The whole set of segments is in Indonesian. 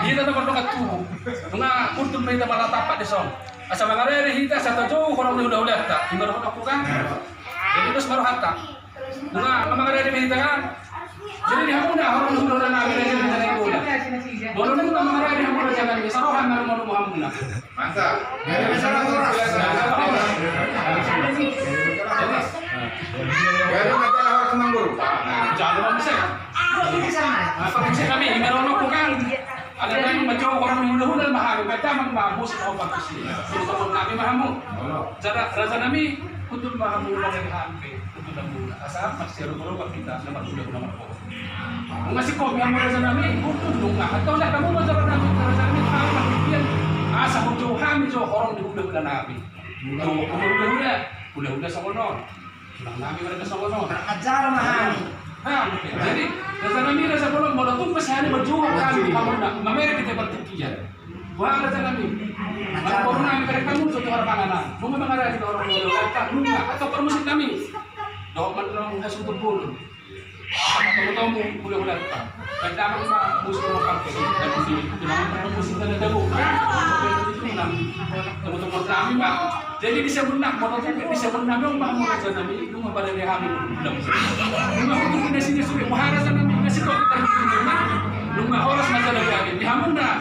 Kita na berdoa tu. Mga kurtun may tamala tapak di song. Asa mangare hita sa tajo korong udah tak. Ibarat aku kan. Jadi terus baru hatta. Mga mangare hita kan. Jadi di hamuna orang udah nabi dari sana itu. Boleh nung mangare di hamuna jangan di sarohan mau hamuna. Mantap. Dari sana orang. Baru kata harus mengguru. Jangan bisa. Apa bisa kami ibarat aku kan. Ada yang mencoba orang mudah-mudahan mahal, kata mengbagus obat kesini. Untuk kami mahamu, cara rasa kami untuk mahamu dari hampe, untuk lembu. Asal masih rubah kita nomor nomor. Masih kau yang rasa kami untuk dunga atau tidak kamu masalah kami rasa kami sama kian. Asal mencoba kami coba orang di mudah-mudahan kami. Mudah-mudahan sokonon. Kami mereka sokonon. Ajar mahal. Jadi rasa kami rasa bolong bodoh tuh pasti hanya berjuang kami kamu nak mamere kita bertikian. Wah rasa kami. Kalau kami mereka kamu suatu orang panganan. Nunggu mengarah kita orang bodoh kata nunggu atau permusik kami. Dok menang hasil tumpul. Kamu boleh tak. Kita akan musuh orang kami dan di sini kita musuh dan jago. Teman-teman kami pak. Jadi bisa benak, motor bisa benak dong pak rasa kami itu pada dia hamil. Nunggu untuk di sini sudah maharasa kami kasih kau kita nunggu horas masalah kami dihamun dah.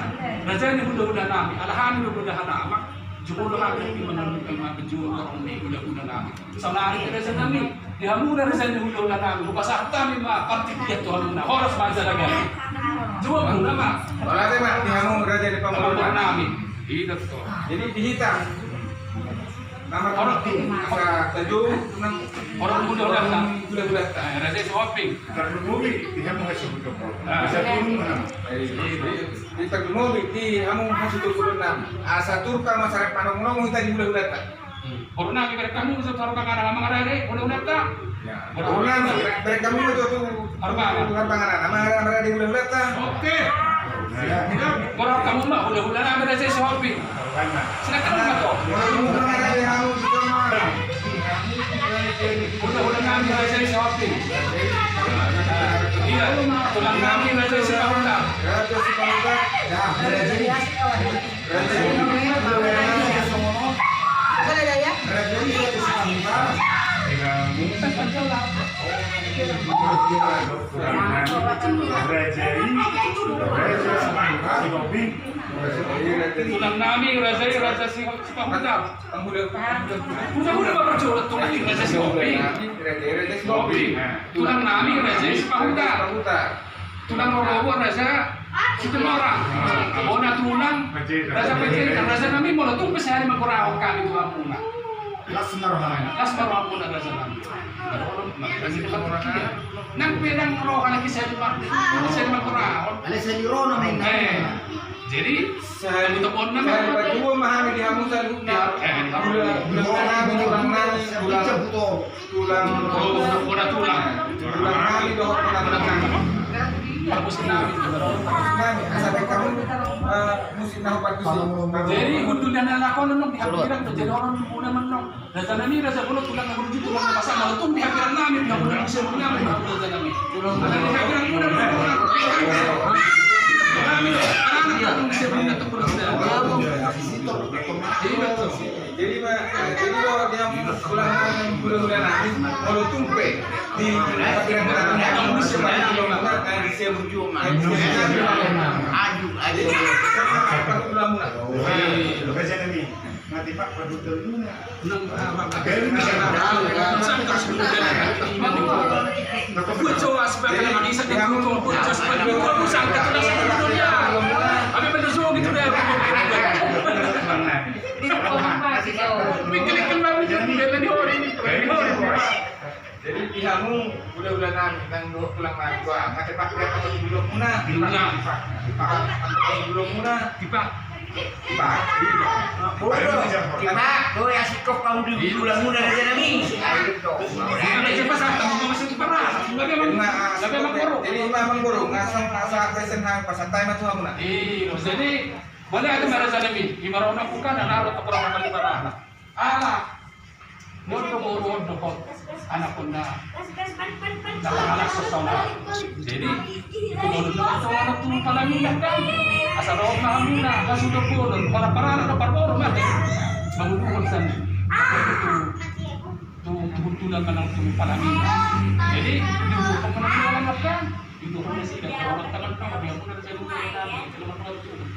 Raja ini mudah-mudahan kami, alhamdulillah mudah-mudahan amak. Jumlah kami menanam kami berjuang orang ini mudah-mudahan kami. Salah hari kita kami dihamun raja ini mudah-mudahan kami. Lupa saat kami mak partik dia Tuhan nak horas masalah kami. Jumlah mudah mak. Kalau ada mak dihamun raja di pemerintahan kami. Itu tuh. Jadi dihitam. Nama orang masa tajuk orang mudah-mudahan kami. Bulan-bulan. Raja shopping. Kalau mobil dia mau kasih betul. Bisa turun mana? Di Tagmobi di hamung masuk turun enam. Asa turka masyarakat panong-nong kita di bulan-bulan tak. Orang nak mereka kamu sudah taruh kakak nama ada bulan-bulan tak. Bulan mereka kamu itu tuh harbangan nama ada di bulan-bulan tak. Oke. Orang kamu mah bulan-bulan ada saya shopping. Silakan pak kok. Bulan ada di hamung itu mah. Bulan-bulan kami saya shopping. Iya, tulang kami raja Sipahunda. Raja Sipahunda. Tulang kami raja Sipahunda. Mudah-mudahan bapak curhat tulang raja Sipahunda. Tulang kami raja Sipahunda. Tulang orang raja Sitemorang. Bona tulang raja Pecentan. Raja kami mau tuh pesari mengkurang kami tuh ampuna. Lasmar ampuna raja kami. Nang pedang roh lagi saya mengkurang. Ada selirono main. Jadi untuk orang Saya berdua memahami di hamung saya tulang kami dohor Bagus kami. sampai kamu musim nahu bagus. Jadi untuk dana lakon nong pihak pirang terjadi orang punya menong. Rasa nami rasa pulau tulang nggak tulang nggak pasang malah tuh pihak pirang nami pihak pulau bisa punya menong rasa nami. Ada pihak pirang punya menong. Kami anak bisa punya tulang. Jadi kalau dia bulan nanti kalau tumpe di pirang-pirang yang bisa banyak di saya berjuang. Aju aja. Apa tulang mula? Kerja ni. Mati pak produk dulu ni. Pucuk sebagai manusia di kampung pucuk sebagai kamu sangka tuh dalam dunia. Abi pendusul gitu deh. Mikir-mikir mau jadi di hari ini. Jadi pihakmu bulan-bulanan tentang pulang lagi gua nggak cepat lihat atau belum muna belum muna Dipak. Kau yang sikap kau di bulan muda aja nami. Ada siapa sah tamu masih parah. Tapi emang buruk. Jadi memang buruk ngasang pesen hang pasantai macam muna. Jadi boleh ada merasa demi imarona bukan dan ada orang kali parah. Ala. Bodoh. anak ko na nakakalak sa sauna. Jadi kumunod na ito anak ko palaminan ka. Asa roon na kami na kasudog po nun. Para na parporo mati. Mangudukon sa tubuntulan ka ng palaminan. Jadi dito ko na nilalanap ka. Dito ko na sila. Kawalang tagal ka. Kabihan ko na sa lugar namin. Sila magpapatuloy.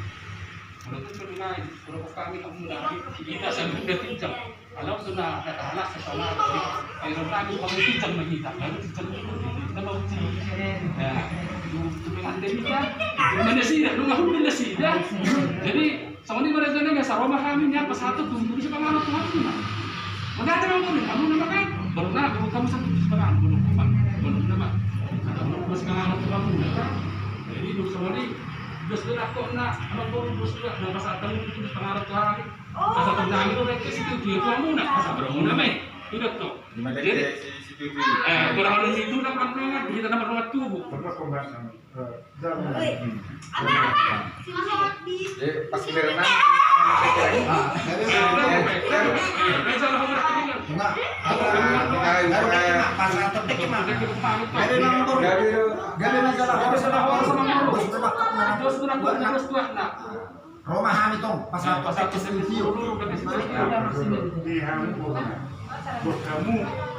Menurut penilai, kalau kami tak mula, kita sambil bertinjam. Kalau sudah kata alas sekolah, kalau kami kamu tinjam kita, lalu tinjam itu, kita mau tinjam. Nah, itu pengantin kita, mana sih? Lu nggak boleh sih, ya. Jadi, sama ni mereka ni biasa rumah kami ni apa satu tunggu di sebelah mana Tuhan tu. Mana ada orang boleh, kamu nama kan? Baru nak, baru kamu satu di sebelah, belum nama. Ada orang masih kamu Tuhan tu, jadi dulu sama ni. Terus aku nak nombor terus nak pasal tamu itu pengaruh Tuhan. Pasal tentang itu mereka situ dia tu amu nak pasal berumur namai. Sudah tu. Jadi kurang lebih itu dapat banget kita dapat banget tubuh. Bapak pembahasan jalan. Pas berenang Roma Hamitong pasal sendiri Di Hamburg. Buat kamu.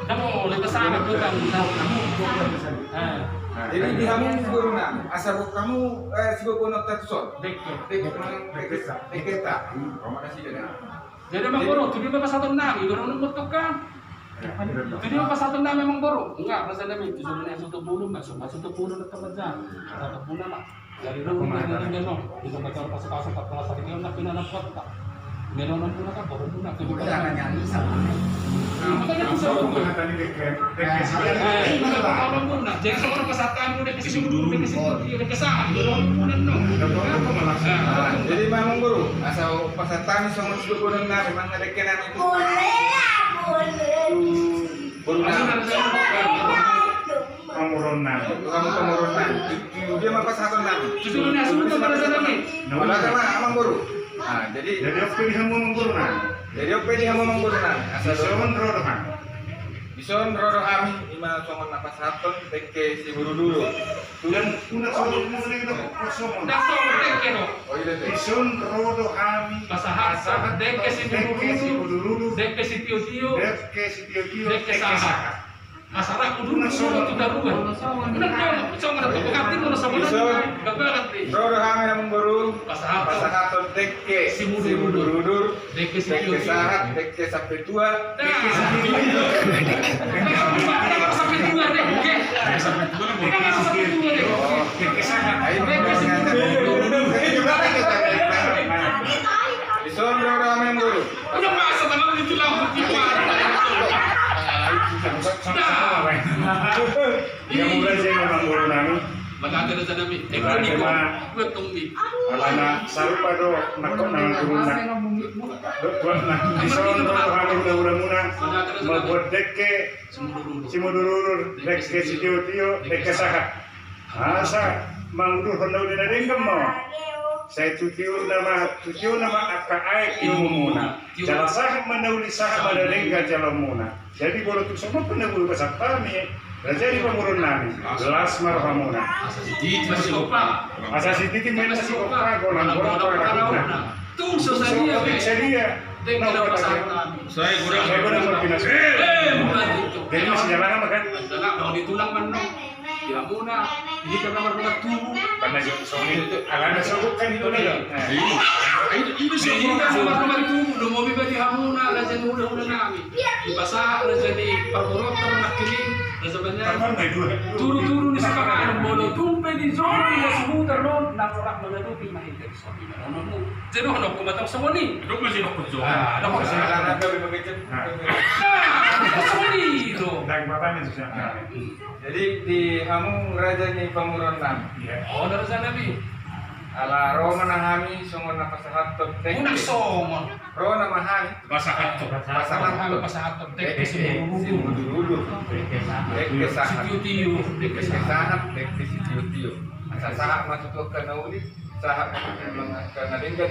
kamu oleh kesana tuh kamu. jadi di hamung siguro na asa ko kamu siguro ko nagtatusol deketa Roma na sila na Jadi memang boros, tuh dia pas satu enam, itu orang nembut kan. Jadi pas satu enam memang boros, enggak rasa demi itu sebenarnya satu bulu masuk ke kerja, satu bulan lah. Dari rumah dari genong, itu betul pas pasal 14 hari dia nak pindah kota. Genong pun kan baru pun nak jangan nyanyi sama. Makanya bisa boros. Tadi dekat. Kalau pun nak, jadi seorang pesatan udah ke sini dulu, udah ke sana, jadi memang guru asal pasatan sama siguro ko na memang nadekenan itu guru na Pengurunan. kamu pemurunan dia mah pasatan na Justru ni asuh tu pada sana ni. wala ka ma amang guru jadi Jadi aku di Hamburg pengurunan. jadi oke di hamung pemurunan asal Soalnya rodohan. Bison roro kami ima songon napasaton teke si buru dulu. Dan una soalnya itu kosong. Dah tahu mereka no. Oh iya teh. Ison rodo kami. Pasahasa, dek ke sini dulu, dek ke si tio-tio, Dek ke sitio dek ke sana. Masalah kudu dulu tu darugan. Benar tu, cuma ada pekati mana sama dengan gak Roro kami hamung buru Pasahaton. pasahaton teke Si buru-buru. Dek ke si teke tio-tio. sahat teke sampai tua Sampai tua deh, oke? Sampai tua deh. Ayo Bison roro kami hamung buru Udah masa tangan itu lampu Yang mulai saya memang pengurunan. Maganda na sa namin. Ekonomiko, kwentong mi. Alana sarupa do nakot na turunan. Buat na ison rodo kami mudah-mudahan membuat dekke simudurur dekke sitio-tio dekke sahat. Asa mangdur hendak dinadingkem mo. Saya tutiu nama akaai ilmuna. Jala sah menauli sah madadengka jalamuna. Jadi boleh tu semua pendahulu besar kami. Jadi pemurun nami. Gelas marhamuna. Masih lupa. Asa sititi main nasi opera golang-golang para Tung sesadia. sedia. Tinggal pasal saya Saya kurang berpinas. bukan itu. Jadi masih jalan apa kan? Adalah kalau ditulang kan ya muna. Ini karena mereka tubuh. Karena soalnya itu alana sebut kan itu nih. Ini sih kan sama tubuh. Lo mau beli hamuna, lah jadi udah nami. Di pasar lah jadi perburuan nak kini. Sebenarnya Kapan naik dua? turu-turu di sekarang bolo tumpe di zona ya semutar non nak orang menutupi mahir sobi non jadi hendak kumatang semua ni dok masih nak kerja ada apa sih Alana kami begitu. semua ni itu Dan bapaknya itu siapa? Jadi di hamung raja ni pemurunan Iya. oh dari sana bi ala Roma na kami songon napasahaton teke unak somon Roma na mahami pasahat tu pasahaton pasahat tu tek teke si si buru teke sahat tiu teke sahat teke si tiu asa sahat masuk ke nauli sahat ke nadinggan